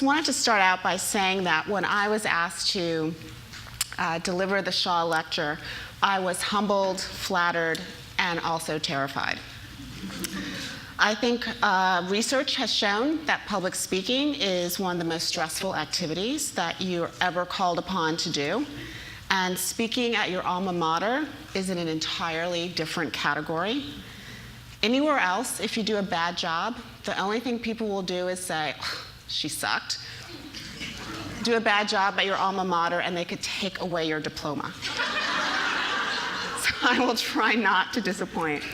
just wanted to start out by saying that when I was asked to deliver the Shaw lecture, I was humbled, flattered, and also terrified. I think research has shown that public speaking is one of the most stressful activities that you're ever called upon to do. And speaking at your alma mater is in an entirely different category. Anywhere else, if you do a bad job, the only thing people will do is say, she sucked. Do a bad job at your alma mater and they could take away your diploma. So I will try not to disappoint.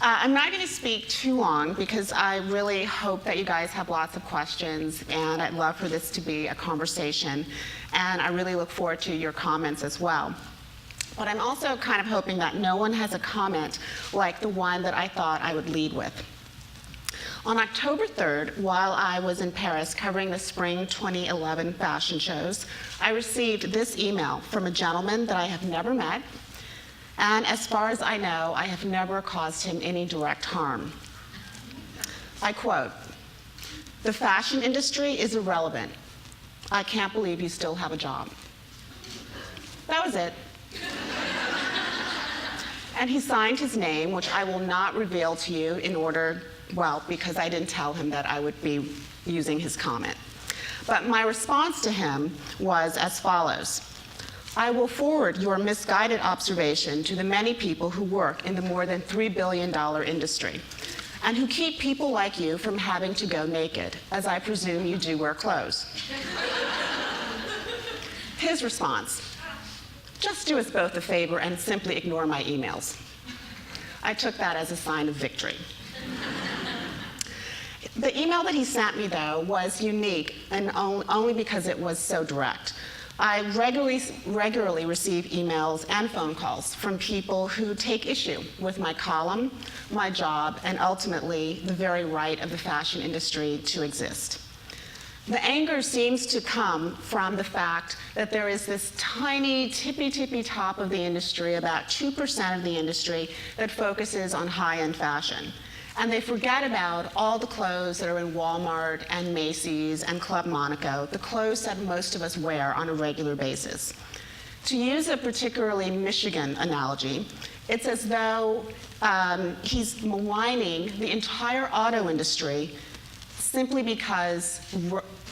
I'm not going to speak too long because I really hope that you guys have lots of questions, and I'd love for this to be a conversation, and I really look forward to your comments as well. But I'm also kind of hoping that no one has a comment like the one that I thought I would lead with. On October 3rd, while I was in Paris covering the spring 2011 fashion shows, I received this email from a gentleman that I have never met, and as far as I know, I have never caused him any direct harm. I quote, "The fashion industry is irrelevant. I can't believe you still have a job." That was it. And he signed his name, which I will not reveal to you in order, well, because I didn't tell him that I would be using his comment. But my response to him was as follows: "I will forward your misguided observation to the many people who work in the more than $3 billion industry and who keep people like you from having to go naked, as I presume you do wear clothes." His response: "Just do us both a favor and simply ignore my emails." I took that as a sign of victory. The email that he sent me, though, was unique, and only because it was so direct. I regularly receive emails and phone calls from people who take issue with my column, my job, and ultimately the very right of the fashion industry to exist. The anger seems to come from the fact that there is this tiny, tippy top of the industry, about 2% of the industry, that focuses on high-end fashion. And they forget about all the clothes that are in Walmart and Macy's and Club Monaco, the clothes that most of us wear on a regular basis. To use a particularly Michigan analogy, it's as though he's maligning the entire auto industry simply because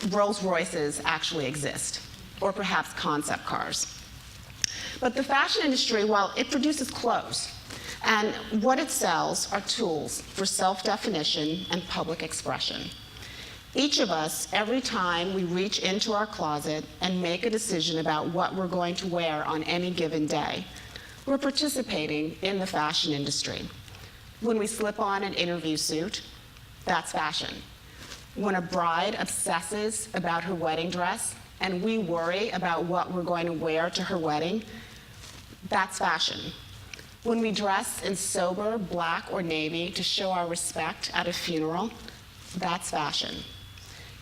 Rolls Royces actually exist, or perhaps concept cars. But the fashion industry, well, it produces clothes. And what it sells are tools for self-definition and public expression. Each of us, every time we reach into our closet and make a decision about what we're going to wear on any given day, we're participating in the fashion industry. When we slip on an interview suit, that's fashion. When a bride obsesses about her wedding dress and we worry about what we're going to wear to her wedding, that's fashion. When we dress in sober black or navy to show our respect at a funeral, that's fashion.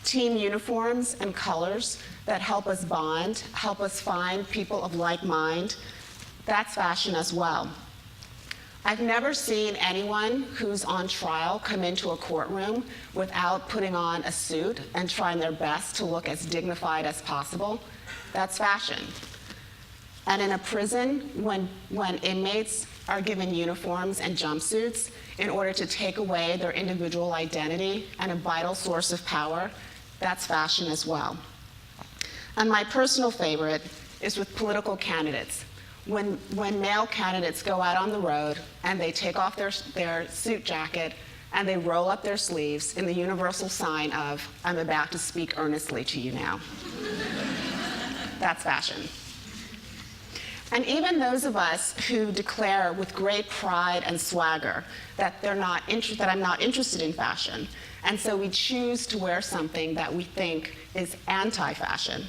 Team uniforms and colors that help us bond, help us find people of like mind, that's fashion as well. I've never seen anyone who's on trial come into a courtroom without putting on a suit and trying their best to look as dignified as possible. That's fashion. And in a prison, when inmates are given uniforms and jumpsuits in order to take away their individual identity and a vital source of power, that's fashion as well. And my personal favorite is with political candidates. When male candidates go out on the road and they take off their suit jacket and they roll up their sleeves in the universal sign of, "I'm about to speak earnestly to you now." That's fashion. And even those of us who declare with great pride and swagger that I'm not interested in fashion, and so we choose to wear something that we think is anti-fashion,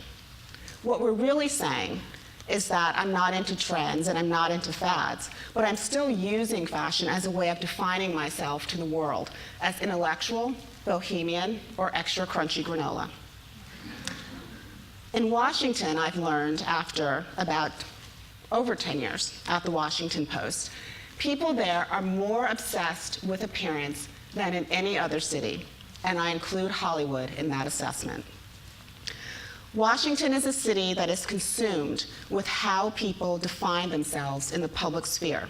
what we're really saying is that I'm not into trends and I'm not into fads, but I'm still using fashion as a way of defining myself to the world as intellectual, bohemian, or extra crunchy granola. In Washington, I've learned after about over 10 years at the Washington Post, people there are more obsessed with appearance than in any other city. and I include Hollywood in that assessment. Washington is a city that is consumed with how people define themselves in the public sphere.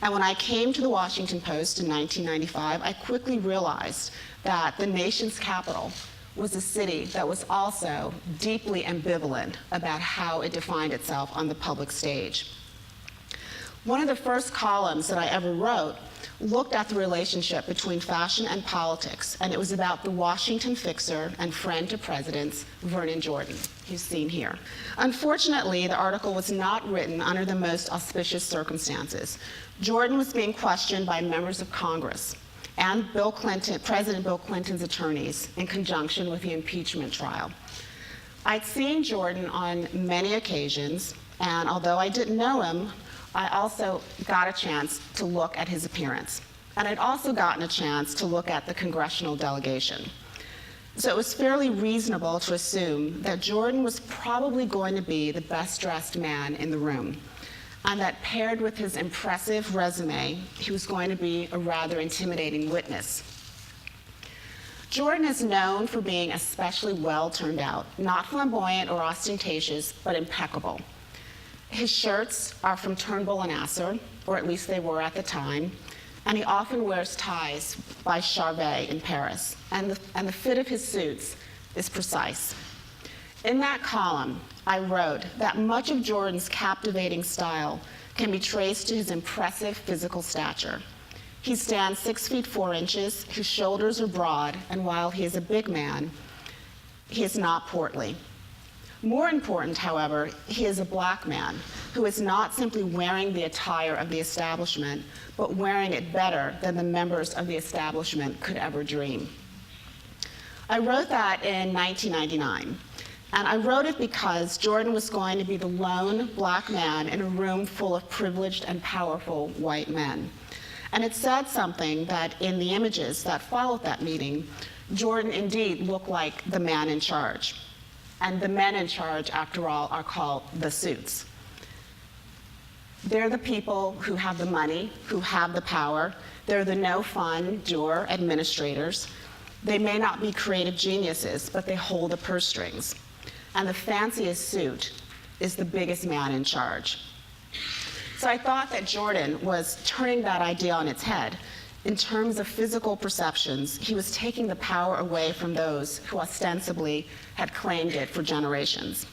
And when I came to the Washington Post in 1995, I quickly realized that the nation's capital was a city that was also deeply ambivalent about how it defined itself on the public stage. One of the first columns that I ever wrote looked at the relationship between fashion and politics, and it was about the Washington fixer and friend to presidents, Vernon Jordan, who's seen here. Unfortunately, the article was not written under the most auspicious circumstances. Jordan was being questioned by members of Congress and President Bill Clinton's attorneys in conjunction with the impeachment trial. I'd seen Jordan on many occasions, and although I didn't know him, I also got a chance to look at his appearance. And I'd also gotten a chance to look at the congressional delegation. So it was fairly reasonable to assume that Jordan was probably going to be the best dressed man in the room, and that paired with his impressive resume, he was going to be a rather intimidating witness. Jordan is known for being especially well turned out, not flamboyant or ostentatious, but impeccable. His shirts are from Turnbull and Asser, or at least they were at the time, and he often wears ties by Charvet in Paris, and the fit of his suits is precise. In that column, I wrote that much of Jordan's captivating style can be traced to his impressive physical stature. He stands 6 feet 4 inches, his shoulders are broad, and while he is a big man, he is not portly. More important, however, he is a black man who is not simply wearing the attire of the establishment, but wearing it better than the members of the establishment could ever dream. I wrote that in 1999, and I wrote it because Jordan was going to be the lone black man in a room full of privileged and powerful white men. And it said something that in the images that followed that meeting, Jordan indeed looked like the man in charge. And the men in charge, after all, are called the suits. They're the people who have the money, who have the power. They're the no-fun, dour administrators. They may not be creative geniuses, but they hold the purse strings. And the fanciest suit is the biggest man in charge. So I thought that Jordan was turning that idea on its head. In terms of physical perceptions, he was taking the power away from those who ostensibly had claimed it for generations.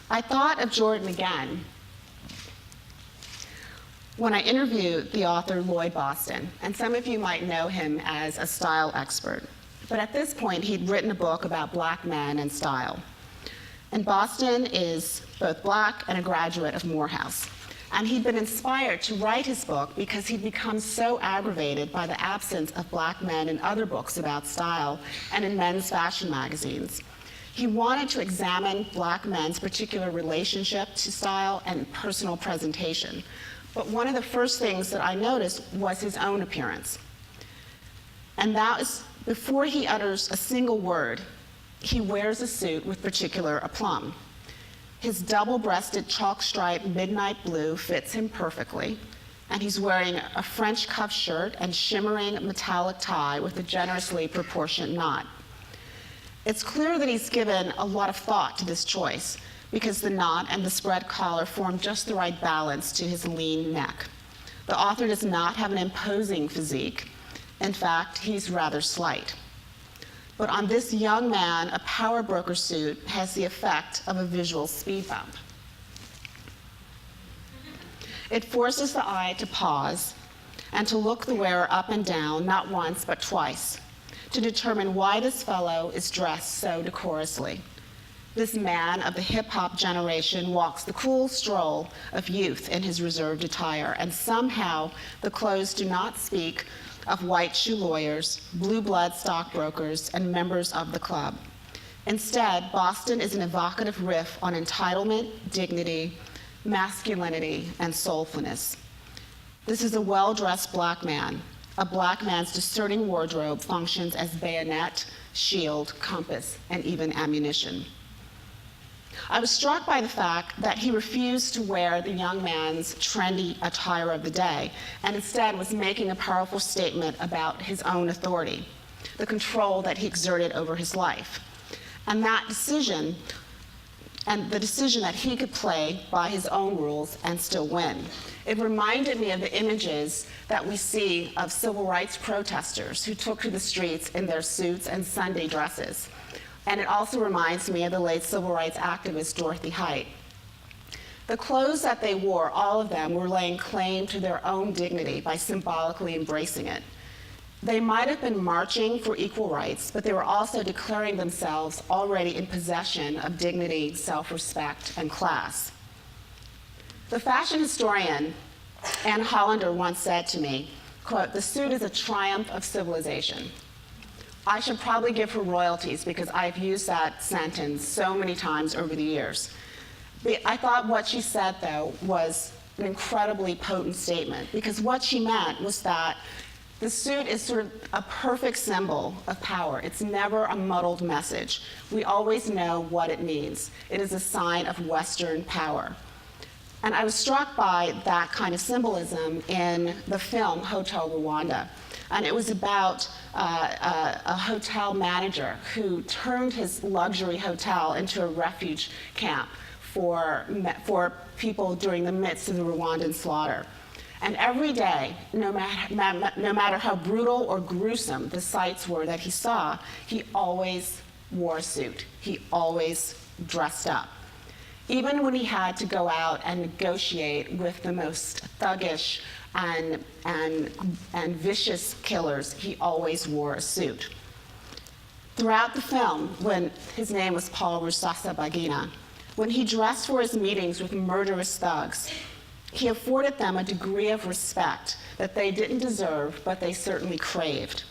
I thought of Jordan again when I interviewed the author Lloyd Boston, and some of you might know him as a style expert. But at this point, he'd written a book about black men and style. And Boston is both black and a graduate of Morehouse. And he'd been inspired to write his book because he'd become so aggravated by the absence of black men in other books about style and in men's fashion magazines. He wanted to examine black men's particular relationship to style and personal presentation. But one of the first things that I noticed was his own appearance. And that is, before he utters a single word, he wears a suit with particular aplomb. His double-breasted chalk-striped midnight blue fits him perfectly, and he's wearing a French cuff shirt and shimmering metallic tie with a generously proportioned knot. It's clear that he's given a lot of thought to this choice because the knot and the spread collar form just the right balance to his lean neck. The author does not have an imposing physique. In fact, he's rather slight. But on this young man, a power broker suit has the effect of a visual speed bump. It forces the eye to pause and to look the wearer up and down, not once, but twice, to determine why this fellow is dressed so decorously. This man of the hip-hop generation walks the cool stroll of youth in his reserved attire, and somehow the clothes do not speak of white shoe lawyers, blue blood stockbrokers, and members of the club. Instead, Boston is an evocative riff on entitlement, dignity, masculinity, and soulfulness. This is a well-dressed black man. A black man's discerning wardrobe functions as bayonet, shield, compass, and even ammunition. I was struck by the fact that he refused to wear the young man's trendy attire of the day, and instead was making a powerful statement about his own authority. the control that he exerted over his life. And that decision, and the decision that he could play by his own rules and still win. It reminded me of the images that we see of civil rights protesters who took to the streets in their suits and Sunday dresses. And it also reminds me of the late civil rights activist Dorothy Height. The clothes that they wore, all of them, were laying claim to their own dignity by symbolically embracing it. They might have been marching for equal rights, but they were also declaring themselves already in possession of dignity, self-respect, and class. The fashion historian Ann Hollander once said to me, quote, "The suit is a triumph of civilization." I should probably give her royalties because I've used that sentence so many times over the years. I thought what she said, though, was an incredibly potent statement, because what she meant was that the suit is sort of a perfect symbol of power. It's never a muddled message. We always know what it means. It is a sign of Western power. And I was struck by that kind of symbolism in the film Hotel Rwanda. And it was about a hotel manager who turned his luxury hotel into a refuge camp for people during the midst of the Rwandan slaughter. And every day, no matter how brutal or gruesome the sights were that he saw, he always wore a suit. He always dressed up. Even when he had to go out and negotiate with the most thuggish and vicious killers, he always wore a suit. Throughout the film, when his name was Paul Rusesabagina, when he dressed for his meetings with murderous thugs, he afforded them a degree of respect that they didn't deserve, but they certainly craved.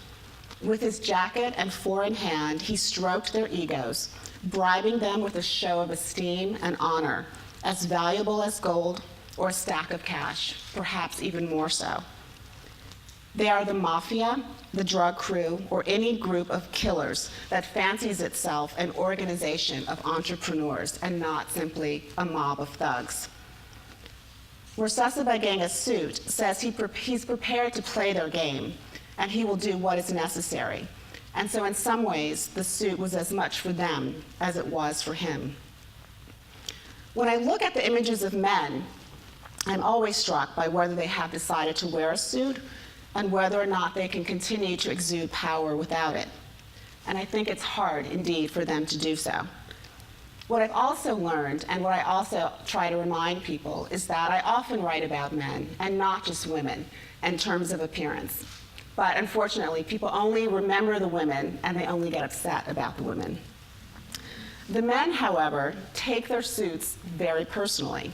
With his jacket and four in hand, he stroked their egos, bribing them with a show of esteem and honor, as valuable as gold or a stack of cash, perhaps even more so. They are the mafia, the drug crew, or any group of killers that fancies itself an organization of entrepreneurs and not simply a mob of thugs. Rusesabagina's suit says he's prepared to play their game, and he will do what is necessary. And so in some ways, the suit was as much for them as it was for him. When I look at the images of men, I'm always struck by whether they have decided to wear a suit and whether or not they can continue to exude power without it. And I think it's hard, indeed, for them to do so. What I've also learned, and what I also try to remind people, is that I often write about men, and not just women, in terms of appearance. But unfortunately, people only remember the women, and they only get upset about the women. The men, however, take their suits very personally.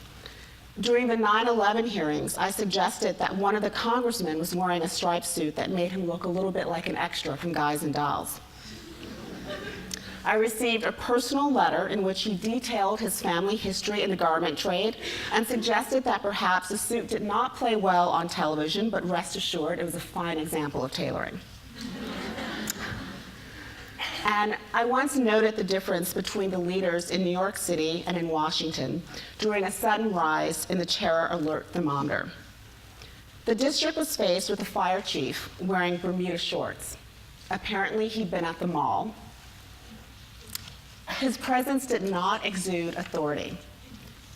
During the 9/11 hearings, I suggested that one of the congressmen was wearing a striped suit that made him look a little bit like an extra from Guys and Dolls. I received a personal letter in which he detailed his family history in the garment trade and suggested that perhaps the suit did not play well on television, but rest assured it was a fine example of tailoring. And I once noted the difference between the leaders in New York City and in Washington during a sudden rise in the terror alert thermometer. The district was faced with a fire chief wearing Bermuda shorts. Apparently, he'd been at the mall. His presence did not exude authority.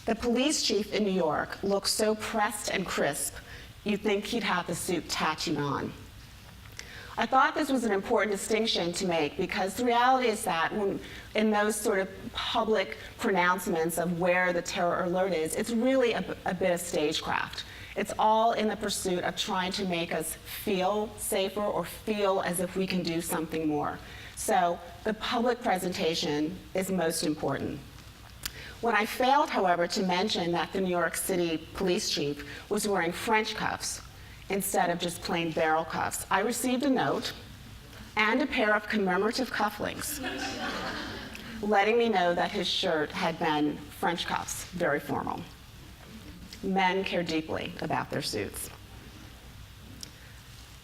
The police chief in New York looked so pressed and crisp, you'd think he'd have the suit tattooed on. I thought this was an important distinction to make because the reality is that when, in those sort of public pronouncements of where the terror alert is, it's really a bit of stagecraft. It's all in the pursuit of trying to make us feel safer or feel as if we can do something more. So the public presentation is most important. When I failed, however, to mention that the New York City police chief was wearing French cuffs instead of just plain barrel cuffs, I received a note and a pair of commemorative cufflinks letting me know that his shirt had been French cuffs, very formal. Men care deeply about their suits.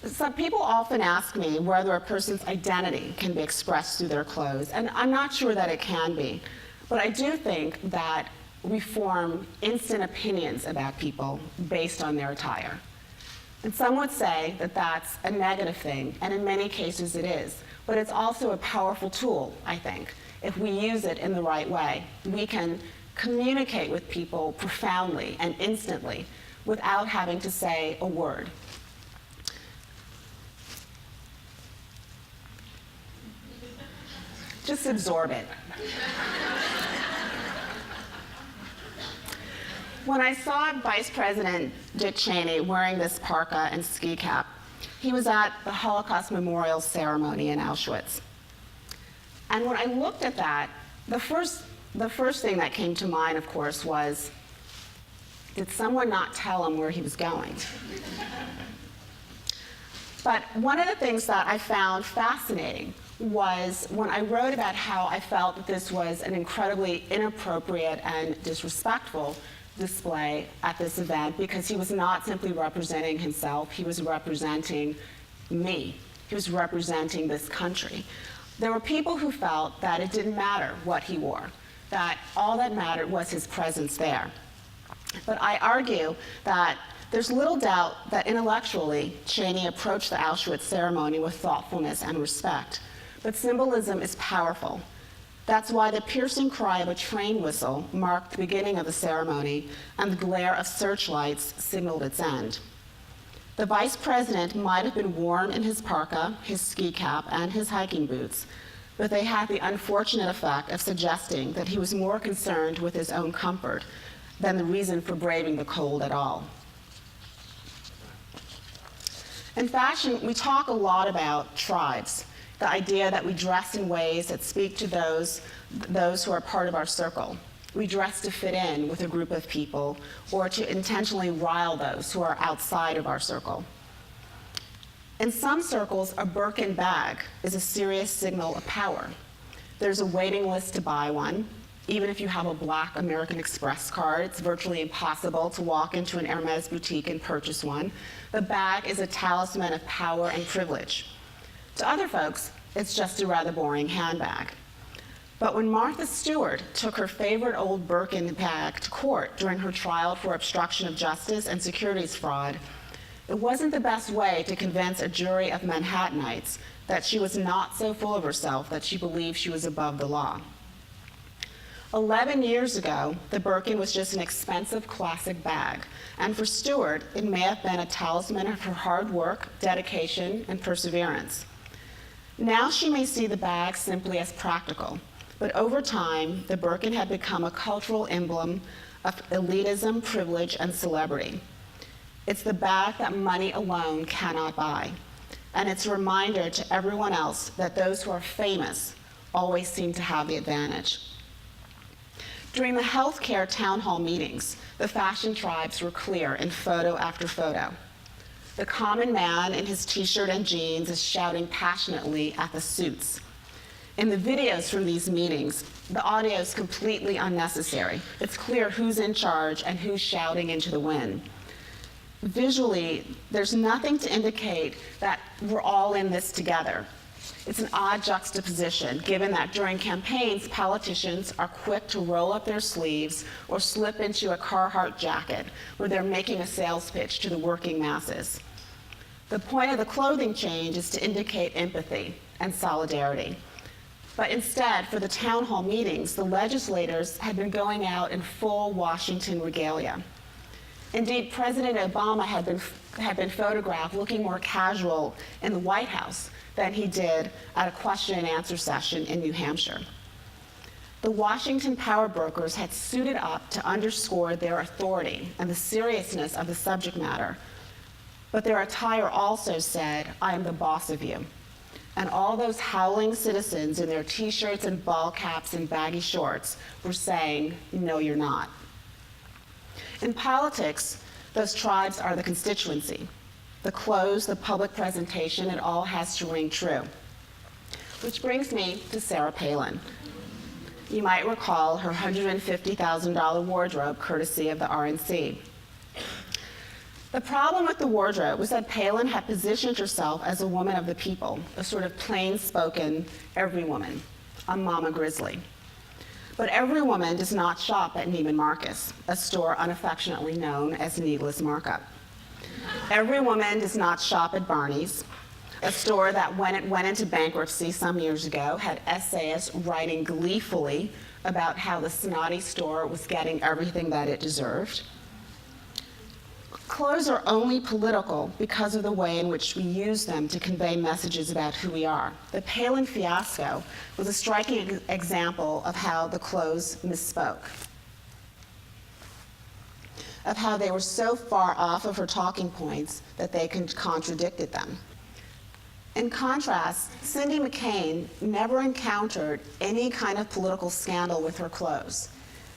So people often ask me whether a person's identity can be expressed through their clothes, and I'm not sure that it can be, but I do think that we form instant opinions about people based on their attire. And some would say that that's a negative thing, and in many cases it is. But it's also a powerful tool, I think. If we use it in the right way, we can communicate with people profoundly and instantly without having to say a word. Just absorb it. When I saw Vice President Dick Cheney wearing this parka and ski cap, he was at the Holocaust Memorial ceremony in Auschwitz. And when I looked at that, the first thing that came to mind, of course, was, did someone not tell him where he was going? But one of the things that I found fascinating was when I wrote about how I felt that this was an incredibly inappropriate and disrespectful display at this event, because he was not simply representing himself, he was representing me. He was representing this country. There were people who felt that it didn't matter what he wore, that all that mattered was his presence there. But I argue that there's little doubt that intellectually, Cheney approached the Auschwitz ceremony with thoughtfulness and respect. But symbolism is powerful. That's why the piercing cry of a train whistle marked the beginning of the ceremony, and the glare of searchlights signaled its end. The vice president might have been warm in his parka, his ski cap, and his hiking boots, but they had the unfortunate effect of suggesting that he was more concerned with his own comfort than the reason for braving the cold at all. In fashion, we talk a lot about tribes, the idea that we dress in ways that speak to those who are part of our circle. We dress to fit in with a group of people or to intentionally rile those who are outside of our circle. In some circles, a Birkin bag is a serious signal of power. There's a waiting list to buy one. Even if you have a black American Express card, it's virtually impossible to walk into an Hermes boutique and purchase one. The bag is a talisman of power and privilege. To other folks, it's just a rather boring handbag. But when Martha Stewart took her favorite old Birkin bag to court during her trial for obstruction of justice and securities fraud, it wasn't the best way to convince a jury of Manhattanites that she was not so full of herself that she believed she was above the law. 11 years ago, the Birkin was just an expensive classic bag, and for Stewart, it may have been a talisman of her hard work, dedication, and perseverance. Now she may see the bag simply as practical, but over time, the Birkin had become a cultural emblem of elitism, privilege, and celebrity. It's the bag that money alone cannot buy, and it's a reminder to everyone else that those who are famous always seem to have the advantage. During the healthcare town hall meetings, the fashion tribes were clear in photo after photo. The common man in his t-shirt and jeans is shouting passionately at the suits. In the videos from these meetings, the audio is completely unnecessary. It's clear who's in charge and who's shouting into the wind. Visually, there's nothing to indicate that we're all in this together. It's an odd juxtaposition, given that during campaigns, politicians are quick to roll up their sleeves or slip into a Carhartt jacket where they're making a sales pitch to the working masses. The point of the clothing change is to indicate empathy and solidarity. But instead, for the town hall meetings, the legislators had been going out in full Washington regalia. Indeed, President Obama had been photographed looking more casual in the White House than he did at a question and answer session in New Hampshire. The Washington power brokers had suited up to underscore their authority and the seriousness of the subject matter. But their attire also said, "I am the boss of you." And all those howling citizens in their t-shirts and ball caps and baggy shorts were saying, "No, you're not." In politics, those tribes are the constituency. The clothes, the public presentation, it all has to ring true. Which brings me to Sarah Palin. You might recall her $150,000 wardrobe courtesy of the RNC. The problem with the wardrobe was that Palin had positioned herself as a woman of the people, a sort of plain-spoken every woman, a mama grizzly. But every woman does not shop at Neiman Marcus, a store unaffectionately known as needless markup. Every woman does not shop at Barney's, a store that when it went into bankruptcy some years ago had essayists writing gleefully about how the snotty store was getting everything that it deserved. Clothes are only political because of the way in which we use them to convey messages about who we are. The Palin fiasco was a striking example of how the clothes misspoke, of how they were so far off of her talking points that they contradicted them. In contrast, Cindy McCain never encountered any kind of political scandal with her clothes,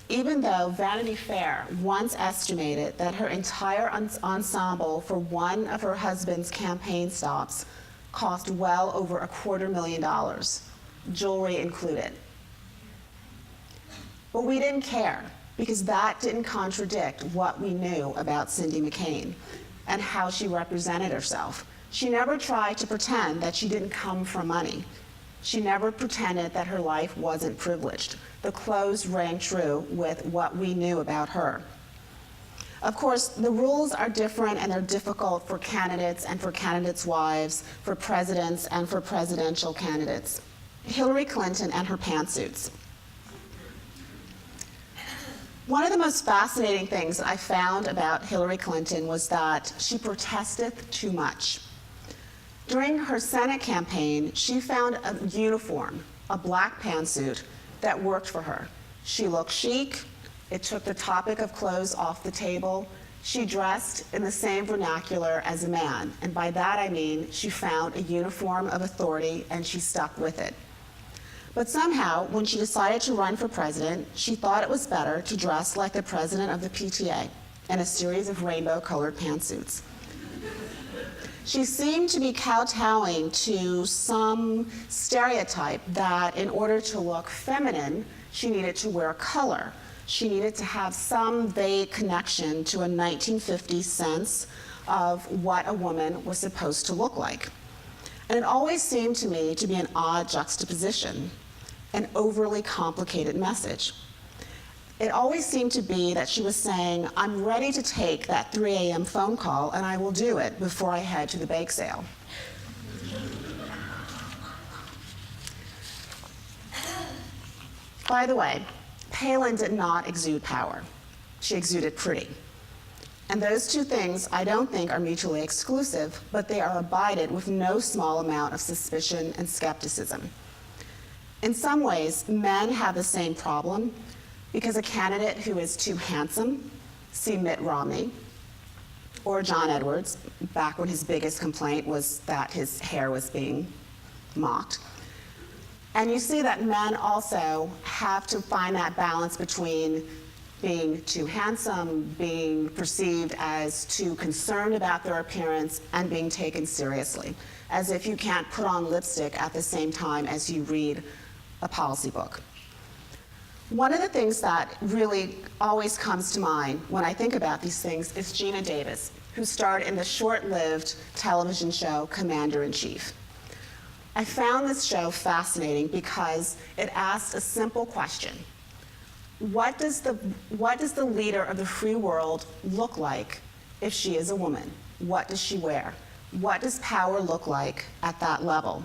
even though Vanity Fair once estimated that her entire ensemble for one of her husband's campaign stops cost well over $250,000, jewelry included. But we didn't care, because that didn't contradict what we knew about Cindy McCain and how she represented herself. She never tried to pretend that she didn't come from money. She never pretended that her life wasn't privileged. The clothes rang true with what we knew about her. Of course, the rules are different and they're difficult for candidates and for candidates' wives, for presidents and for presidential candidates. Hillary Clinton and her pantsuits. One of the most fascinating things I found about Hillary Clinton was that she protested too much. During her Senate campaign, she found a uniform, a black pantsuit, that worked for her. She looked chic, it took the topic of clothes off the table. She dressed in the same vernacular as a man, and by that I mean she found a uniform of authority and she stuck with it. But somehow, when she decided to run for president, she thought it was better to dress like the president of the PTA in a series of rainbow-colored pantsuits. She seemed to be kowtowing to some stereotype that in order to look feminine, she needed to wear color. She needed to have some vague connection to a 1950s sense of what a woman was supposed to look like. And it always seemed to me to be an odd juxtaposition, an overly complicated message. It always seemed to be that she was saying, I'm ready to take that 3 a.m. phone call and I will do it before I head to the bake sale. By the way, Palin did not exude power. She exuded pretty. And those two things I don't think are mutually exclusive, but they are abided with no small amount of suspicion and skepticism. In some ways, men have the same problem, because a candidate who is too handsome, see Mitt Romney, or John Edwards, back when his biggest complaint was that his hair was being mocked. And you see that men also have to find that balance between being too handsome, being perceived as too concerned about their appearance, and being taken seriously, as if you can't put on lipstick at the same time as you read a policy book. One of the things that really always comes to mind when I think about these things is Gina Davis, who starred in the short-lived television show Commander-in-Chief. I found this show fascinating because it asked a simple question. What does the leader of the free world look like if she is a woman? What does she wear? What does power look like at that level?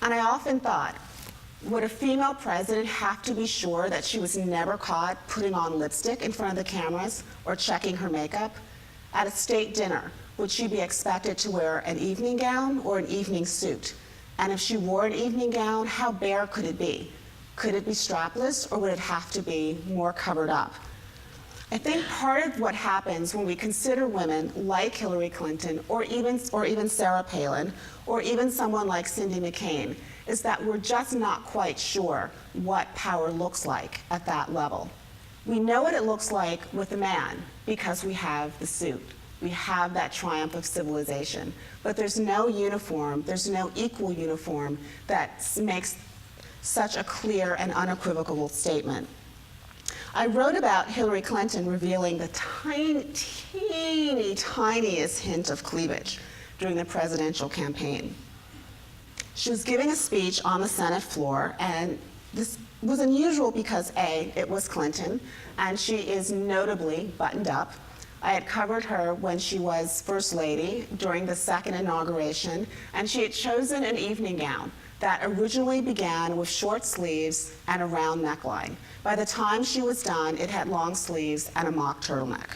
And I often thought, would a female president have to be sure that she was never caught putting on lipstick in front of the cameras or checking her makeup? At a state dinner, would she be expected to wear an evening gown or an evening suit? And if she wore an evening gown, how bare could it be? Could it be strapless, or would it have to be more covered up? I think part of what happens when we consider women like Hillary Clinton, or even Sarah Palin, or even someone like Cindy McCain, is that we're just not quite sure what power looks like at that level. We know what it looks like with a man because we have the suit. We have that triumph of civilization. But there's no uniform, there's no equal uniform that makes such a clear and unequivocal statement. I wrote about Hillary Clinton revealing the tiniest hint of cleavage during the presidential campaign. She was giving a speech on the Senate floor, and this was unusual because A, it was Clinton, and she is notably buttoned up, I had covered her when she was First Lady during the second inauguration, and she had chosen an evening gown that originally began with short sleeves and a round neckline. By the time she was done, it had long sleeves and a mock turtleneck.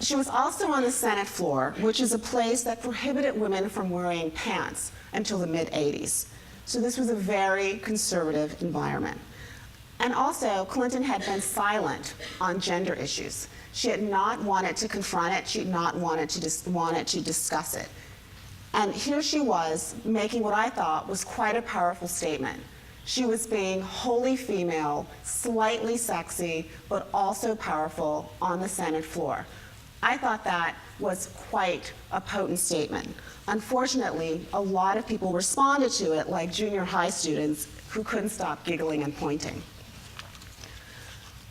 She was also on the Senate floor, which is a place that prohibited women from wearing pants until the mid-'80s. So this was a very conservative environment. And also, Clinton had been silent on gender issues. She had not wanted to confront it. She had not wanted to discuss it. And here she was making what I thought was quite a powerful statement. She was being wholly female, slightly sexy, but also powerful on the Senate floor. I thought that was quite a potent statement. Unfortunately, a lot of people responded to it, like junior high students who couldn't stop giggling and pointing.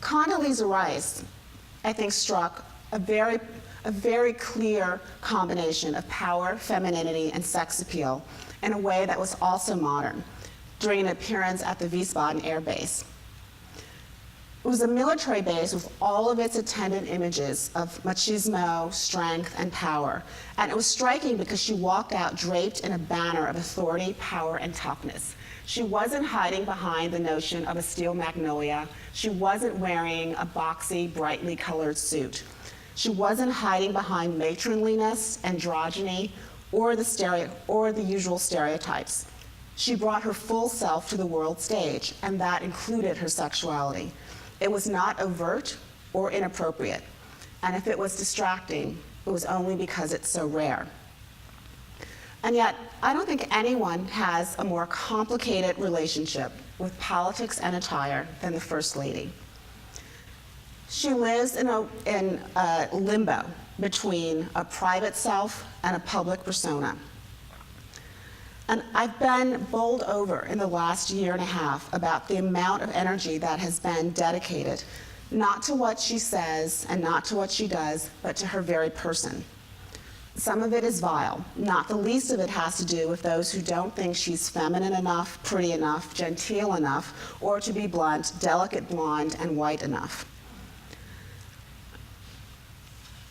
Condoleezza Rice, I think, struck a very clear combination of power, femininity, and sex appeal in a way that was also modern during an appearance at the Wiesbaden Air Base. It was a military base with all of its attendant images of machismo, strength, and power. And it was striking because she walked out draped in a banner of authority, power, and toughness. She wasn't hiding behind the notion of a steel magnolia. She wasn't wearing a boxy, brightly colored suit. She wasn't hiding behind matronliness, androgyny, or the usual stereotypes. She brought her full self to the world stage, and that included her sexuality. It was not overt or inappropriate, and if it was distracting, it was only because it's so rare. And yet, I don't think anyone has a more complicated relationship with politics and attire than the First Lady. She lives in a limbo between a private self and a public persona. And I've been bowled over in the last year and a half about the amount of energy that has been dedicated, not to what she says and not to what she does, but to her very person. Some of it is vile. Not the least of it has to do with those who don't think she's feminine enough, pretty enough, genteel enough, or to be blunt, delicate blonde and white enough.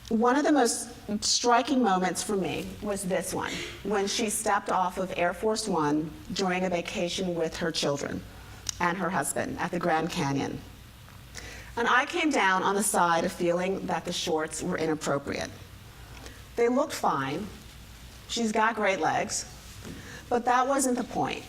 One of the most striking moments for me was this one, when she stepped off of Air Force One during a vacation with her children and her husband at the Grand Canyon. And I came down on the side of feeling that the shorts were inappropriate. They looked fine. She's got great legs, but that wasn't the point.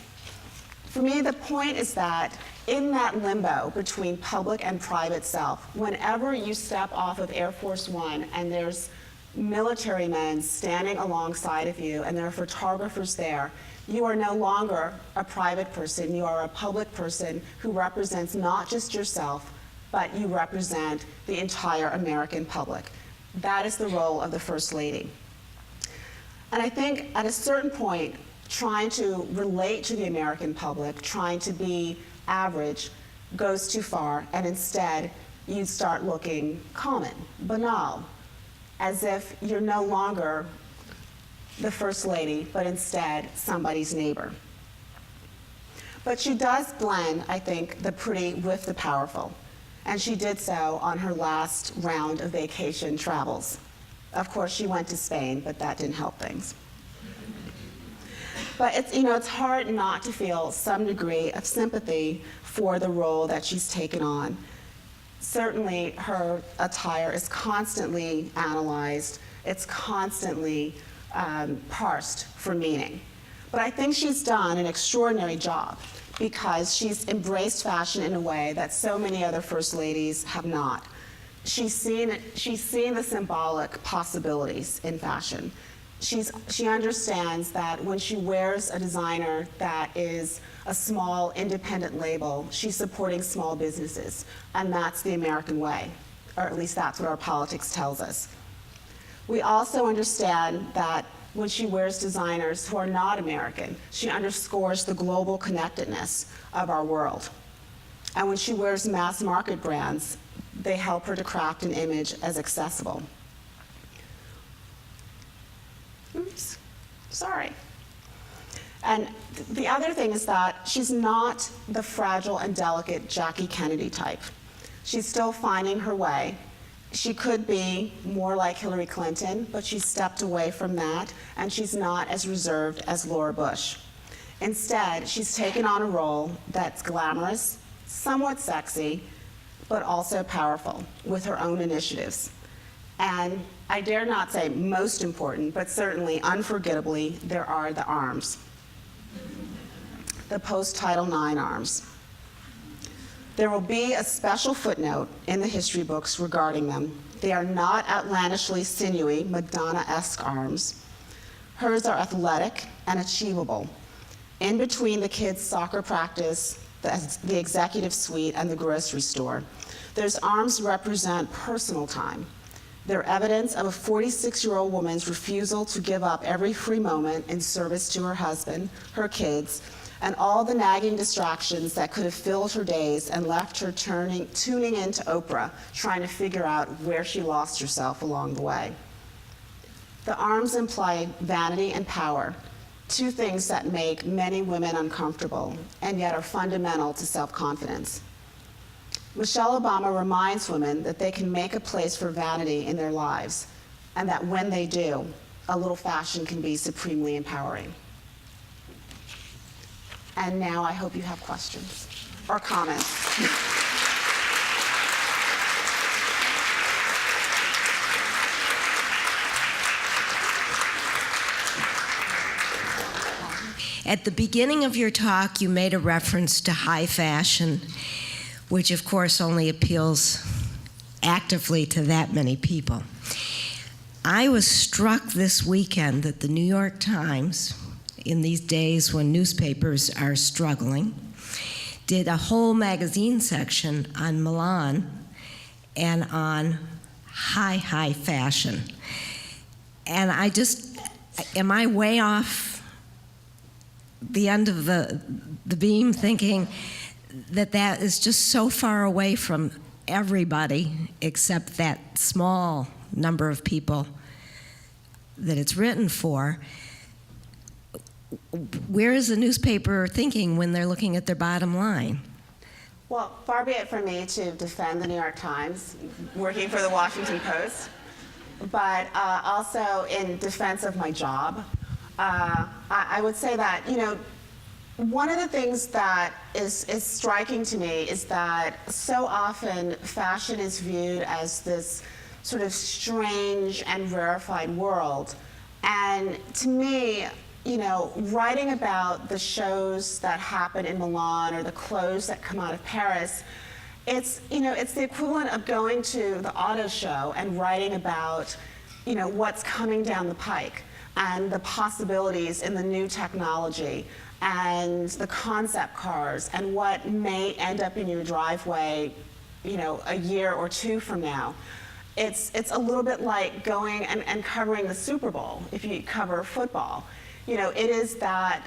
For me, the point is that in that limbo between public and private self, whenever you step off of Air Force One and there's military men standing alongside of you and there are photographers there, you are no longer a private person, you are a public person who represents not just yourself, but you represent the entire American public. That is the role of the First Lady. And I think at a certain point, trying to relate to the American public, trying to be average, goes too far, and instead you start looking common, banal, as if you're no longer the First Lady, but instead somebody's neighbor. But she does blend, I think, the pretty with the powerful, and she did so on her last round of vacation travels. Of course, she went to Spain, but that didn't help things. But it's hard not to feel some degree of sympathy for the role that she's taken on. Certainly, her attire is constantly analyzed. It's constantly parsed for meaning. But I think she's done an extraordinary job because she's embraced fashion in a way that so many other First Ladies have not. She's seen the symbolic possibilities in fashion. She understands that when she wears a designer that is a small independent label, she's supporting small businesses, and that's the American way, or at least that's what our politics tells us. We also understand that when she wears designers who are not American, she underscores the global connectedness of our world. And when she wears mass market brands, they help her to craft an image as accessible. Oops, sorry. And the other thing is that she's not the fragile and delicate Jackie Kennedy type. She's still finding her way, She could be more like Hillary Clinton, but she's stepped away from that, and she's not as reserved as Laura Bush. Instead, she's taken on a role that's glamorous, somewhat sexy, but also powerful with her own initiatives. And I dare not say most important, but certainly unforgettably, there are the arms. The post-Title IX arms. There will be a special footnote in the history books regarding them. They are not outlandishly sinewy, Madonna-esque arms. Hers are athletic and achievable. In between the kids' soccer practice, the executive suite, and the grocery store, those arms represent personal time. They're evidence of a 46-year-old woman's refusal to give up every free moment in service to her husband, her kids, and all the nagging distractions that could have filled her days and left her tuning into Oprah, trying to figure out where she lost herself along the way. The arms imply vanity and power, two things that make many women uncomfortable and yet are fundamental to self-confidence. Michelle Obama reminds women that they can make a place for vanity in their lives, and that when they do, a little fashion can be supremely empowering. And now I hope you have questions or comments. At the beginning of your talk, you made a reference to high fashion, which of course only appeals actively to that many people. I was struck this weekend that the New York Times, in these days when newspapers are struggling, did a whole magazine section on Milan and on high fashion. And am I way off the end of the beam thinking that is just so far away from everybody except that small number of people that it's written for? Where is the newspaper thinking when they're looking at their bottom line? Well, far be it from me to defend the New York Times, working for the Washington Post, but also in defense of my job, I would say that, one of the things that is striking to me is that so often fashion is viewed as this sort of strange and rarefied world. And to me, writing about the shows that happen in Milan or the clothes that come out of Paris, it's the equivalent of going to the auto show and writing about, what's coming down the pike and the possibilities in the new technology and the concept cars and what may end up in your driveway, a year or two from now. It's a little bit like going and covering the Super Bowl if you cover football. It is that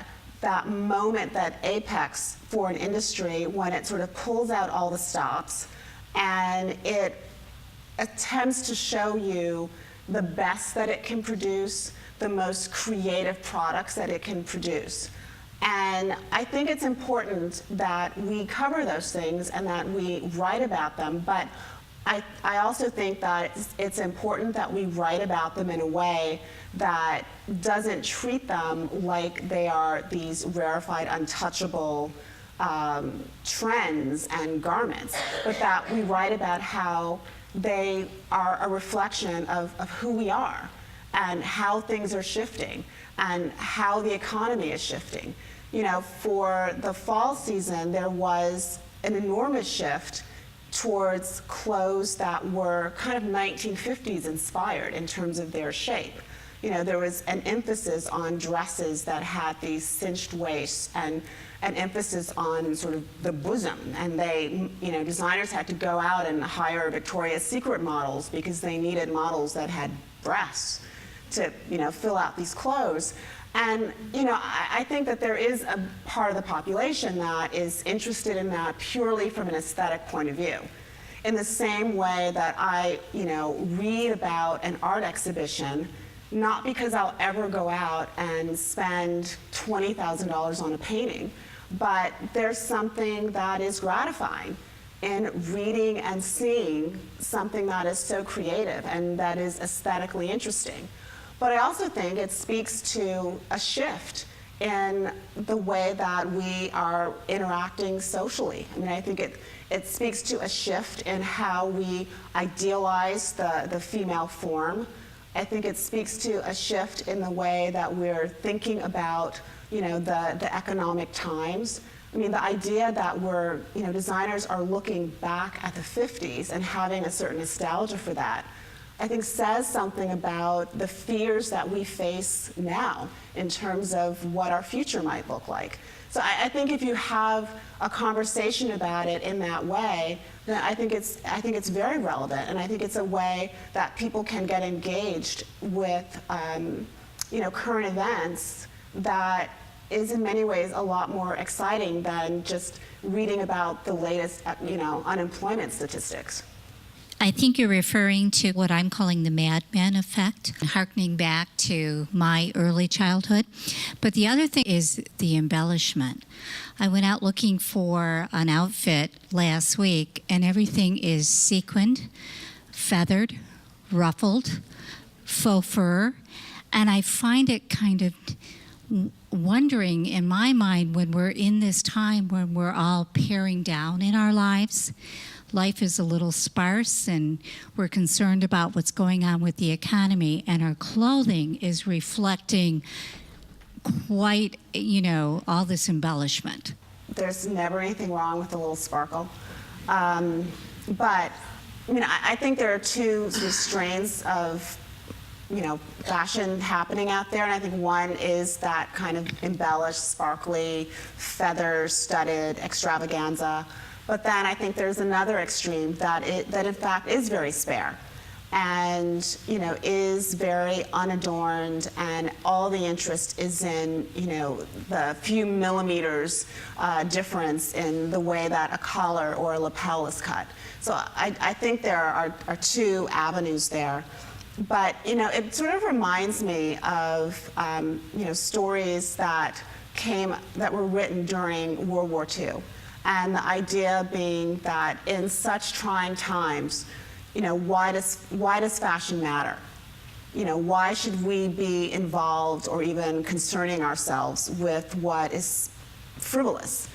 moment, that apex for an industry when it sort of pulls out all the stops and it attempts to show you the best that it can produce, the most creative products that it can produce. And I think it's important that we cover those things and that we write about them, but I also think that it's important that we write about them in a way that doesn't treat them like they are these rarefied, untouchable trends and garments, but that we write about how they are a reflection of who we are and how things are shifting and how the economy is shifting. For the fall season, there was an enormous shift towards clothes that were kind of 1950s inspired in terms of their shape. There was an emphasis on dresses that had these cinched waists and an emphasis on sort of the bosom. And designers had to go out and hire Victoria's Secret models because they needed models that had breasts to, fill out these clothes. And, I think that there is a part of the population that is interested in that purely from an aesthetic point of view. In the same way that I, read about an art exhibition, not because I'll ever go out and spend $20,000 on a painting, but there's something that is gratifying in reading and seeing something that is so creative and that is aesthetically interesting. But I also think it speaks to a shift in the way that we are interacting socially. I mean, I think it speaks to a shift in how we idealize the female form. I think it speaks to a shift in the way that we're thinking about, the economic times. I mean, the idea that designers are looking back at the 50s and having a certain nostalgia for that, I think says something about the fears that we face now in terms of what our future might look like. So I think if you have a conversation about it in that way, then I think it's very relevant, and I think it's a way that people can get engaged with current events that is in many ways a lot more exciting than just reading about the latest unemployment statistics. I think you're referring to what I'm calling the madman effect, harkening back to my early childhood. But the other thing is the embellishment. I went out looking for an outfit last week, and everything is sequined, feathered, ruffled, faux fur, and I find it kind of wondering in my mind when we're in this time when we're all paring down in our lives. Life is a little sparse, and we're concerned about what's going on with the economy, and our clothing is reflecting quite, all this embellishment. There's never anything wrong with a little sparkle. But, I think there are two sort of strains of, fashion happening out there, and I think one is that kind of embellished, sparkly, feather-studded extravaganza. But then I think there's another extreme that in fact is very spare and is very unadorned, and all the interest is in the few millimeters difference in the way that a collar or a lapel is cut. So I think there are two avenues there. But it sort of reminds me of stories that were written during World War II. And the idea being that in such trying times, why does fashion matter? Why should we be involved or even concerning ourselves with what is frivolous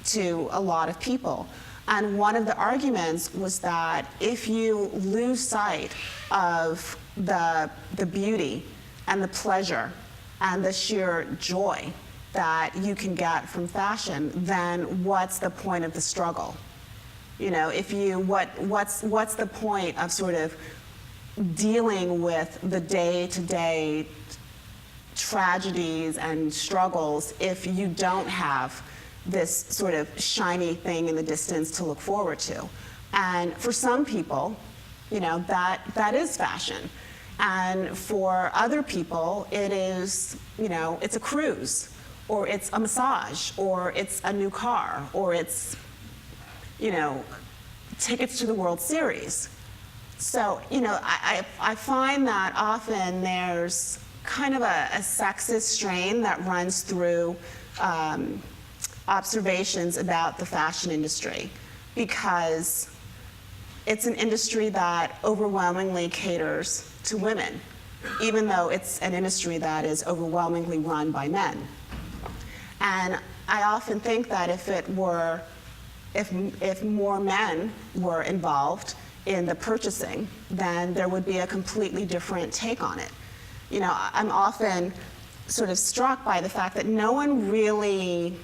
to a lot of people? And one of the arguments was that if you lose sight of the beauty and the pleasure and the sheer joy that you can get from fashion, then what's the point of the struggle? What's the point of sort of dealing with the day-to-day tragedies and struggles if you don't have this sort of shiny thing in the distance to look forward to? And for some people, that is fashion. And for other people, it is, it's a cruise, or it's a massage, or it's a new car, or it's, tickets to the World Series. So, I find that often there's kind of a sexist strain that runs through observations about the fashion industry, because it's an industry that overwhelmingly caters to women, even though it's an industry that is overwhelmingly run by men. And I often think that if more men were involved in the purchasing, then there would be a completely different take on it. I'm often sort of struck by the fact that no one really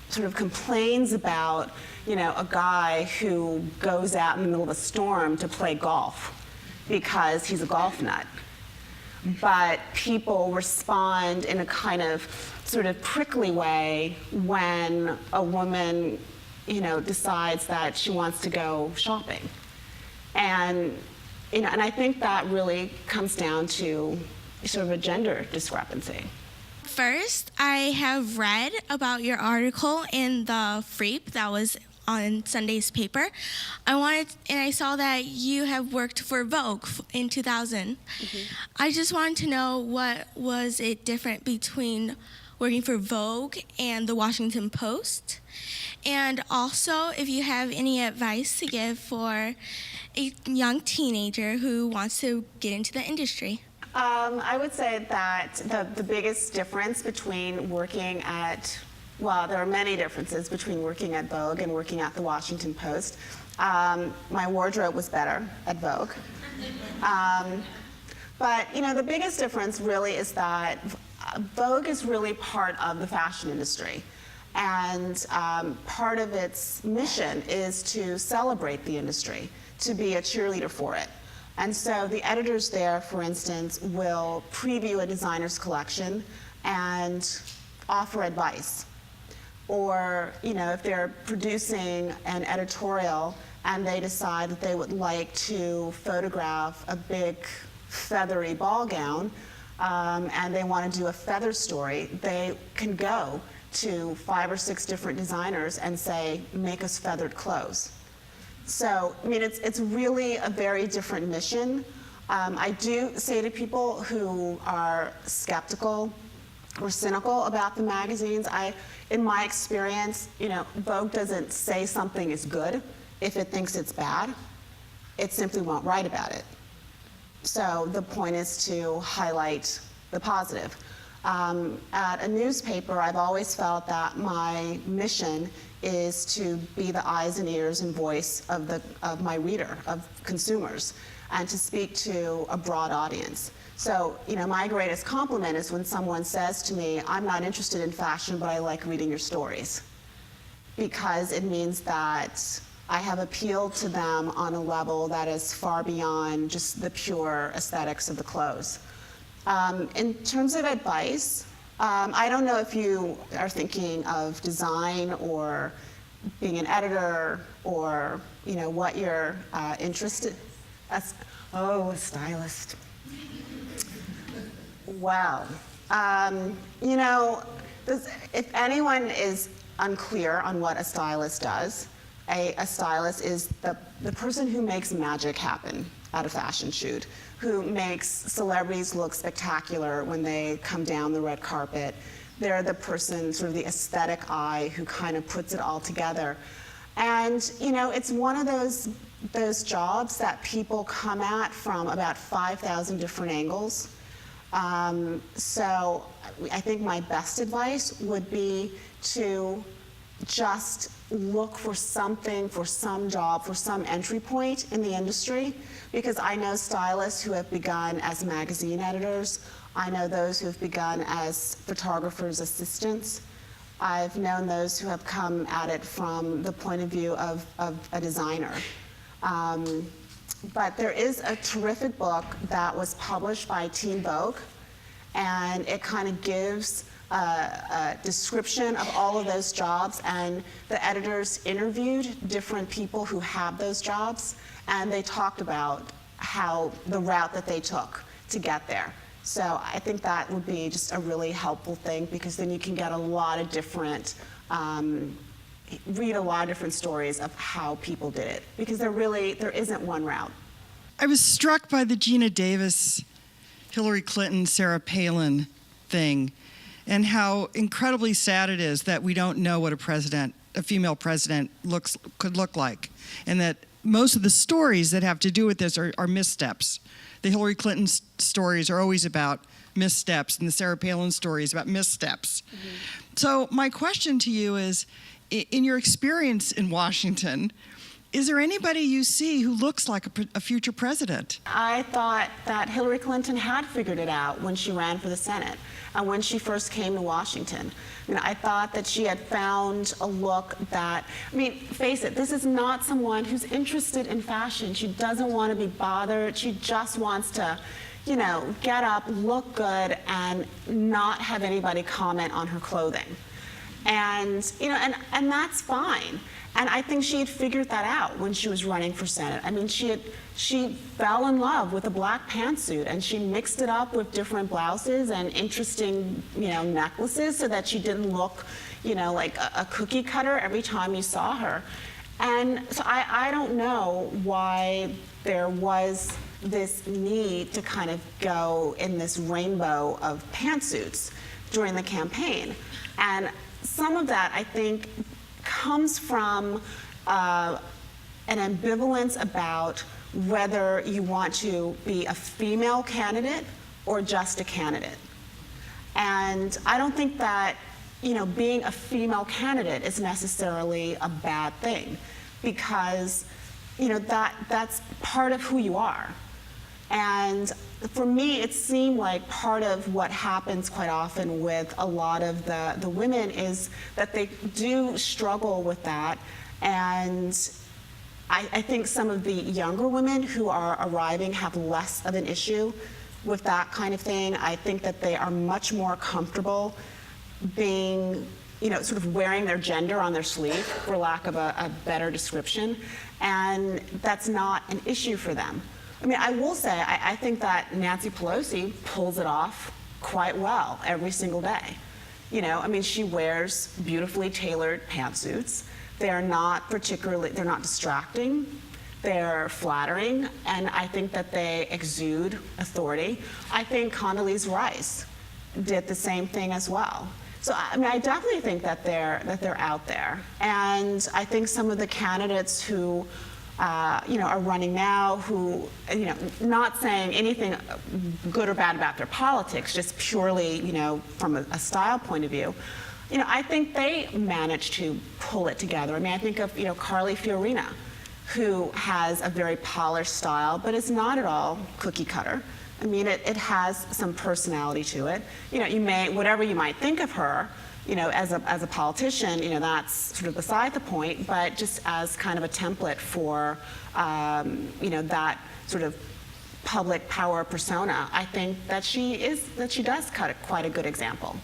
sort of complains about, a guy who goes out in the middle of a storm to play golf because he's a golf nut. But people respond in a kind of sort of prickly way when a woman, decides that she wants to go shopping. And, and I think that really comes down to sort of a gender discrepancy. First, I have read about your article in the Freep that was on Sunday's paper. I saw that you have worked for Vogue in 2000. Mm-hmm. I just wanted to know what was it different between working for Vogue and the Washington Post. And also, if you have any advice to give for a young teenager who wants to get into the industry. I would say that the biggest difference between working at, well, there are many differences between working at Vogue and working at the Washington Post. My wardrobe was better at Vogue. But, you know, the biggest difference really is that Vogue is really part of the fashion industry. And part of its mission is to celebrate the industry, to be a cheerleader for it. And so the editors there, for instance, will preview a designer's collection and offer advice. Or, you know, if they're producing an editorial and they decide that they would like to photograph a big feathery ball gown and they want to do a feather story, they can go to 5 or 6 different designers and say, make us feathered clothes. So, I mean, it's really a very different mission. I do say to people who are skeptical or cynical about the magazines, in my experience, you know, Vogue doesn't say something is good if it thinks it's bad. It simply won't write about it. So the point is to highlight the positive. At a newspaper, I've always felt that my mission is to be the eyes and ears and voice of my reader, of consumers, and to speak to a broad audience. So, you know, my greatest compliment is when someone says to me, I'm not interested in fashion, but I like reading your stories. Because it means that I have appealed to them on a level that is far beyond just the pure aesthetics of the clothes. In terms of advice, I don't know if you are thinking of design or being an editor or, you know, what you're interested. Oh, a stylist. Wow. You know, if anyone is unclear on what a stylist does, a stylist is the person who makes magic happen at a fashion shoot, who makes celebrities look spectacular when they come down the red carpet. They're the person, sort of the aesthetic eye, who kind of puts it all together. And, you know, it's one of those jobs that people come at from about 5,000 different angles. So I think my best advice would be to just look for something, for some job, for some entry point in the industry, because I know stylists who have begun as magazine editors. I know those who have begun as photographers' assistants. I've known those who have come at it from the point of view of a designer. But there is a terrific book that was published by Teen Vogue, and it kind of gives a description of all of those jobs, and the editors interviewed different people who have those jobs, and they talked about how the route that they took to get there. So I think that would be just a really helpful thing, because then you can get a lot of different, read a lot of different stories of how people did it, because there isn't one route. I was struck by the Gina Davis, Hillary Clinton, Sarah Palin thing, and how incredibly sad it is that we don't know what a female president could look like, and that most of the stories that have to do with this are missteps. The Hillary Clinton stories are always about missteps, and the Sarah Palin stories about missteps. Mm-hmm. So my question to you is, in your experience in Washington, is there anybody you see who looks like a future president? I thought that Hillary Clinton had figured it out when she ran for the Senate and when she first came to Washington. You know, I thought that she had found a look that, I mean, face it, this is not someone who's interested in fashion. She doesn't want to be bothered. She just wants to, you know, get up, look good, and not have anybody comment on her clothing. And, you know, and that's fine. And I think she had figured that out when she was running for Senate. I mean, she fell in love with a black pantsuit, and she mixed it up with different blouses and interesting, you know, necklaces, so that she didn't look, you know, like a cookie cutter every time you saw her. And so I don't know why there was this need to kind of go in this rainbow of pantsuits, during the campaign. And some of that, I think, comes from an ambivalence about whether you want to be a female candidate or just a candidate. And I don't think that, being a female candidate is necessarily a bad thing, because, that's part of who you are. And for me, it seemed like part of what happens quite often with a lot of the women is that they do struggle with that. And I think some of the younger women who are arriving have less of an issue with that kind of thing. I think that they are much more comfortable being, sort of wearing their gender on their sleeve, for lack of a better description. And that's not an issue for them. I mean, I will say, I think that Nancy Pelosi pulls it off quite well every single day. She wears beautifully tailored pantsuits. They're not distracting. They're flattering, and I think that they exude authority. I think Condoleezza Rice did the same thing as well. So I definitely think that they're out there, and I think some of the candidates who are running now, who not saying anything good or bad about their politics, just purely from a style point of view. I think they managed to pull it together. I think of Carly Fiorina, who has a very polished style, but it's not at all cookie cutter. It has some personality to it. Whatever you might think of her, as a politician, that's sort of beside the point, but just as kind of a template for, that sort of public power persona, I think that she does cut quite a good example.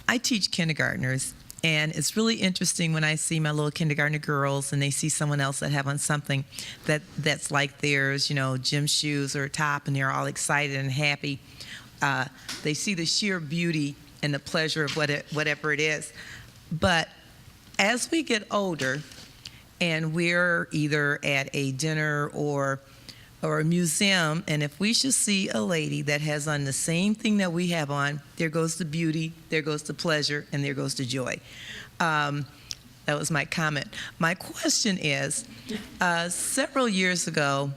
I teach kindergartners, and it's really interesting when I see my little kindergartner girls and they see someone else that have on something that's like theirs, gym shoes or a top, and they're all excited and happy. They see the sheer beauty and the pleasure of whatever it is. But as we get older and we're either at a dinner or a museum, and if we should see a lady that has on the same thing that we have on, there goes the beauty, there goes the pleasure, and there goes the joy. That was my comment. My question is, several years ago,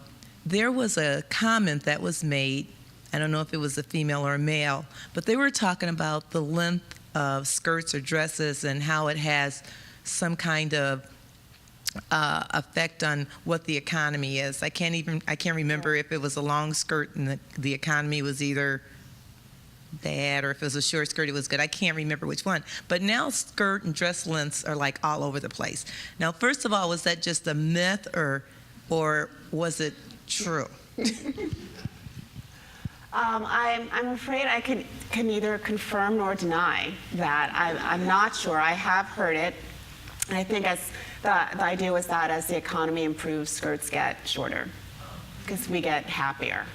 there was a comment that was made, I don't know if it was a female or a male, but they were talking about the length of skirts or dresses and how it has some kind of effect on what the economy is. I can't remember if it was a long skirt and the economy was either bad, or if it was a short skirt it was good. I can't remember which one. But now skirt and dress lengths are like all over the place. Now, first of all, was that just a myth or was it true? I'm afraid I can neither confirm nor deny that. I'm not sure. I have heard it, and I think the idea was that as the economy improves, skirts get shorter because we get happier.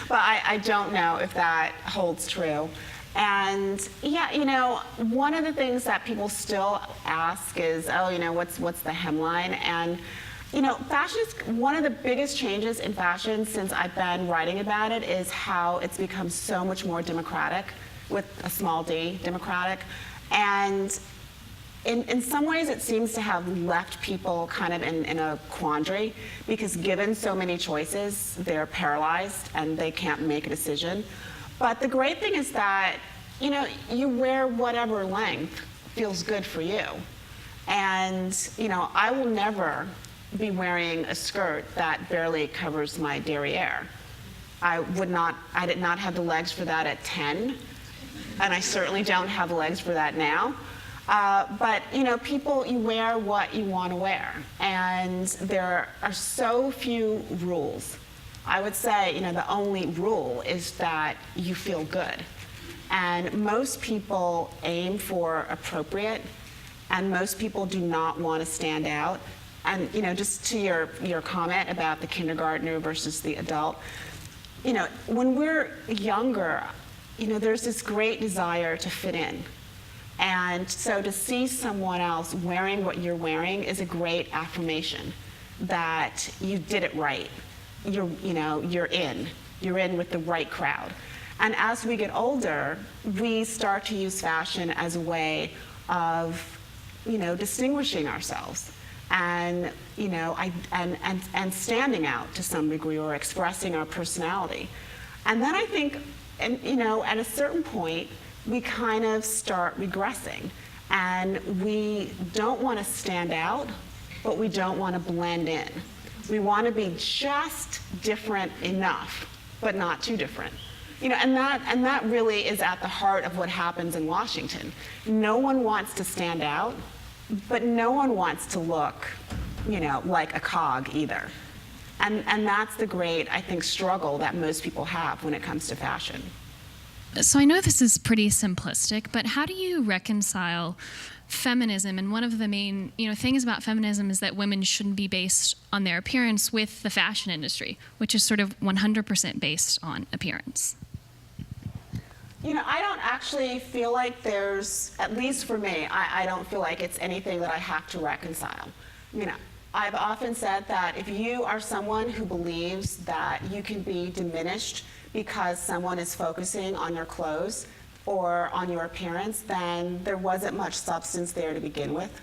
But I don't know if that holds true. And yeah, one of the things that people still ask is, what's the hemline? And fashion is one of the biggest changes in fashion since I've been writing about it, is how it's become so much more democratic, with a small d, democratic. And in some ways it seems to have left people kind of in a quandary, because given so many choices, they're paralyzed and they can't make a decision. But the great thing is that, you wear whatever length feels good for you. And, I will never be wearing a skirt that barely covers my derriere. I did not have the legs for that at 10. And I certainly don't have the legs for that now. But people, you wear what you want to wear, and there are so few rules. I would say, the only rule is that you feel good. And most people aim for appropriate, and most people do not want to stand out. And just to your comment about the kindergartner versus the adult, when we're younger, there's this great desire to fit in. And so to see someone else wearing what you're wearing is a great affirmation that you did it right. You're in. You're in with the right crowd. And as we get older, we start to use fashion as a way of, distinguishing ourselves and, and standing out to some degree, or expressing our personality. And then I think, at a certain point, we kind of start regressing. And we don't want to stand out, but we don't want to blend in. We want to be just different enough, but not too different. And that really is at the heart of what happens in Washington. No one wants to stand out, but no one wants to look, like a cog either. And that's the great, I think, struggle that most people have when it comes to fashion. So I know this is pretty simplistic, but how do you reconcile feminism? And one of the main, things about feminism is that women shouldn't be based on their appearance, with the fashion industry, which is sort of 100% based on appearance. I don't actually feel like there's, at least for me, I don't feel like it's anything that I have to reconcile. I've often said that if you are someone who believes that you can be diminished because someone is focusing on your clothes or on your appearance, then there wasn't much substance there to begin with.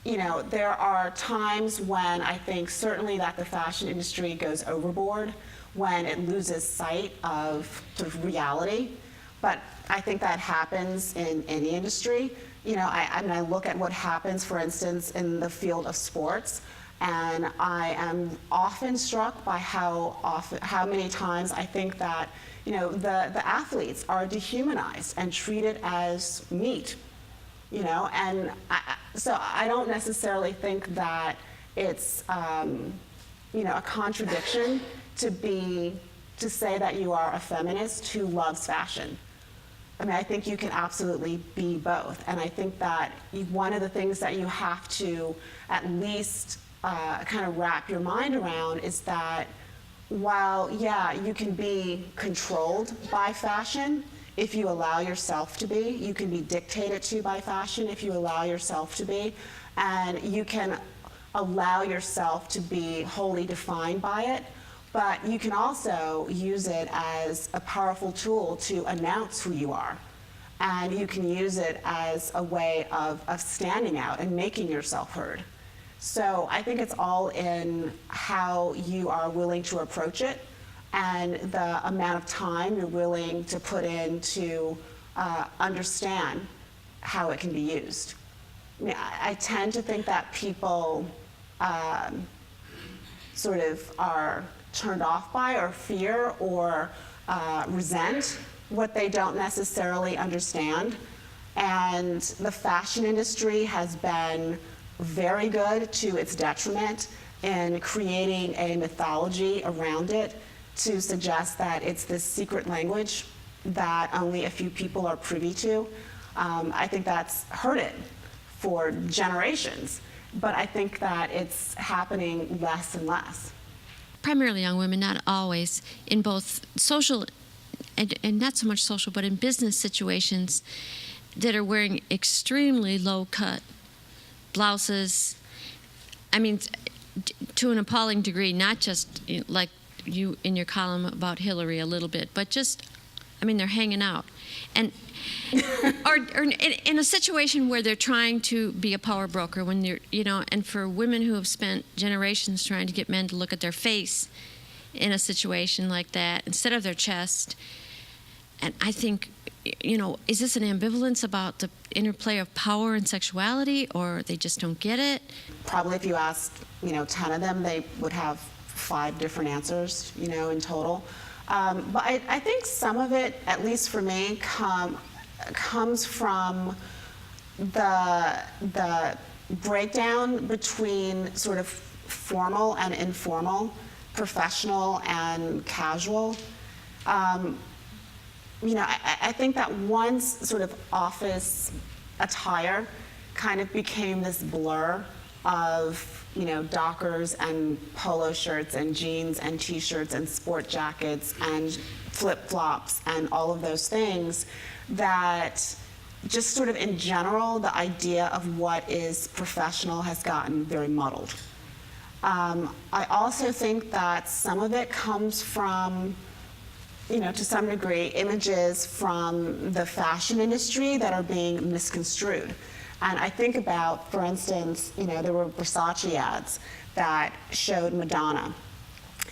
There are times when I think certainly that the fashion industry goes overboard, when it loses sight of sort of reality. But I think that happens in any industry. I look at what happens, for instance, in the field of sports, and I am often struck by how many times I think that the athletes are dehumanized and treated as meat. And so I don't necessarily think that it's a contradiction to say that you are a feminist who loves fashion. I think you can absolutely be both. And I think that one of the things that you have to at least kind of wrap your mind around is that while, you can be controlled by fashion if you allow yourself to be, you can be dictated to by fashion if you allow yourself to be, and you can allow yourself to be wholly defined by it. But you can also use it as a powerful tool to announce who you are. And you can use it as a way of standing out and making yourself heard. So I think it's all in how you are willing to approach it and the amount of time you're willing to put in to understand how it can be used. I tend to think that people sort of are turned off by or fear or resent what they don't necessarily understand. And the fashion industry has been very good to its detriment in creating a mythology around it to suggest that it's this secret language that only a few people are privy to. I think that's hurt it for generations, but I think that it's happening less and less. Primarily young women, not always, in both social and not so much social, but in business situations that are wearing extremely low-cut blouses. To an appalling degree, not just like you in your column about Hillary a little bit, but just, they're hanging out. And or in a situation where they're trying to be a power broker, when they're, and for women who have spent generations trying to get men to look at their face in a situation like that instead of their chest. And I think, is this an ambivalence about the interplay of power and sexuality, or they just don't get it? Probably if you asked, 10 of them, they would have 5 different answers, in total. But I think some of it, at least for me, comes from the breakdown between sort of formal and informal, professional and casual. I think that once sort of office attire kind of became this blur of, Dockers and polo shirts and jeans and t-shirts and sport jackets and flip-flops and all of those things, that just sort of in general, the idea of what is professional has gotten very muddled. I also think that some of it comes from, to some degree, images from the fashion industry that are being misconstrued. And I think about, for instance, there were Versace ads that showed Madonna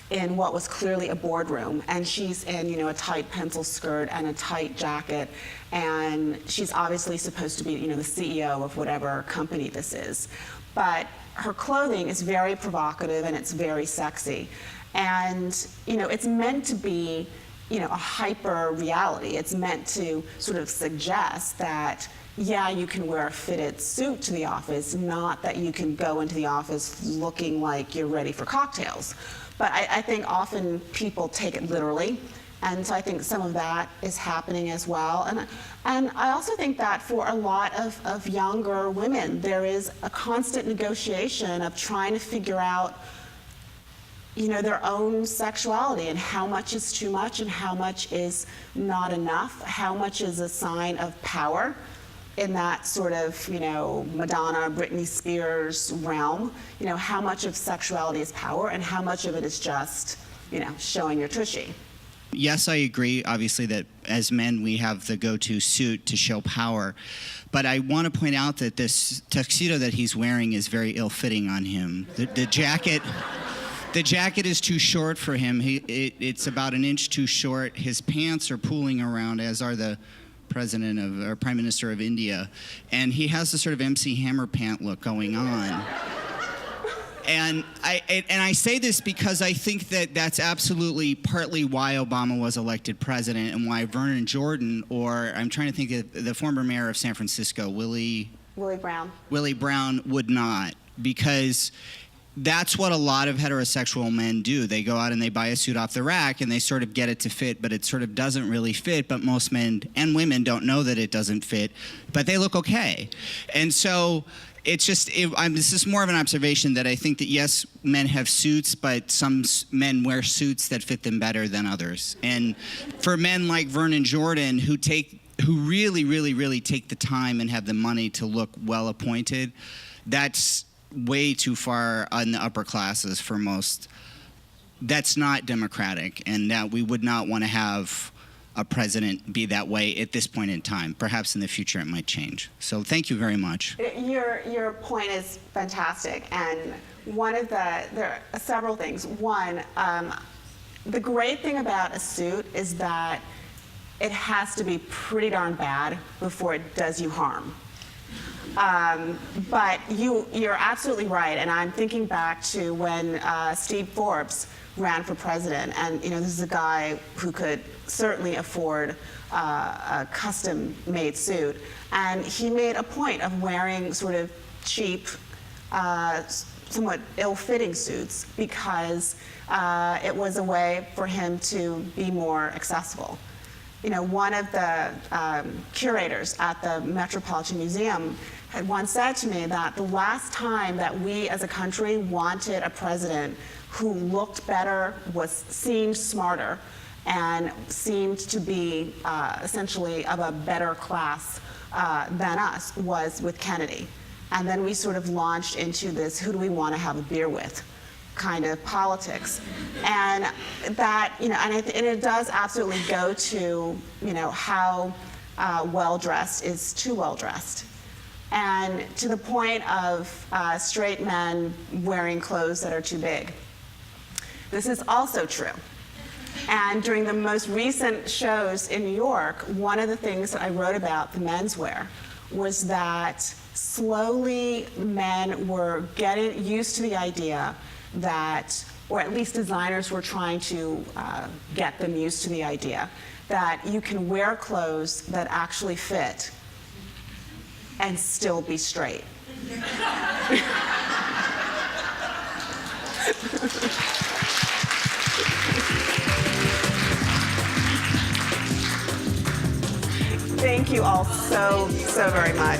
in what was clearly a boardroom, and she's in, a tight pencil skirt and a tight jacket, and she's obviously supposed to be, the CEO of whatever company this is. But her clothing is very provocative and it's very sexy. And, it's meant to be, a hyper reality. It's meant to sort of suggest that, yeah, you can wear a fitted suit to the office, not that you can go into the office looking like you're ready for cocktails. But I think often people take it literally, and so I think some of that is happening as well. And I also think that for a lot of younger women, there is a constant negotiation of trying to figure out, their own sexuality and how much is too much and how much is not enough, how much is a sign of power in that sort of, Madonna, Britney Spears realm. How much of sexuality is power and how much of it is just, showing your tushy. Yes, I agree, obviously, that as men we have the go-to suit to show power. But I want to point out that this tuxedo that he's wearing is very ill-fitting on him. The jacket is too short for him. It's about an inch too short. His pants are pooling around, as are the Prime Minister of India, and he has the sort of MC Hammer pant look going on. And I say this because I think that that's absolutely partly why Obama was elected president and why Vernon Jordan, or I'm trying to think of the former mayor of San Francisco, Willie Brown would not, because that's what a lot of heterosexual men do. They go out and they buy a suit off the rack and they sort of get it to fit, but it sort of doesn't really fit. But most men and women don't know that it doesn't fit, but they look okay. And so it's just, this is more of an observation that I think that yes, men have suits, but some men wear suits that fit them better than others. And for men like Vernon Jordan, who really, really, really take the time and have the money to look well appointed, that's way too far on the upper classes for most. That's not democratic, and that we would not want to have a president be that way at this point in time. Perhaps in the future it might change. So thank you very much. Your point is fantastic, and there are several things. One, the great thing about a suit is that it has to be pretty darn bad before it does you harm. But you're absolutely right, and I'm thinking back to when Steve Forbes ran for president, and this is a guy who could certainly afford a custom-made suit, and he made a point of wearing sort of cheap, somewhat ill-fitting suits because it was a way for him to be more accessible. One of the curators at the Metropolitan Museum had once said to me that the last time that we as a country wanted a president who looked better, seemed smarter, and seemed to be essentially of a better class than us was with Kennedy. And then we sort of launched into this who do we want to have a beer with kind of politics. And that, and it does absolutely go to, how well-dressed is too well-dressed. And to the point of straight men wearing clothes that are too big. This is also true. And during the most recent shows in New York, one of the things that I wrote about the menswear was that slowly men were getting used to the idea that, or at least designers were trying to get them used to the idea that you can wear clothes that actually fit and still be straight. Thank you all so very much.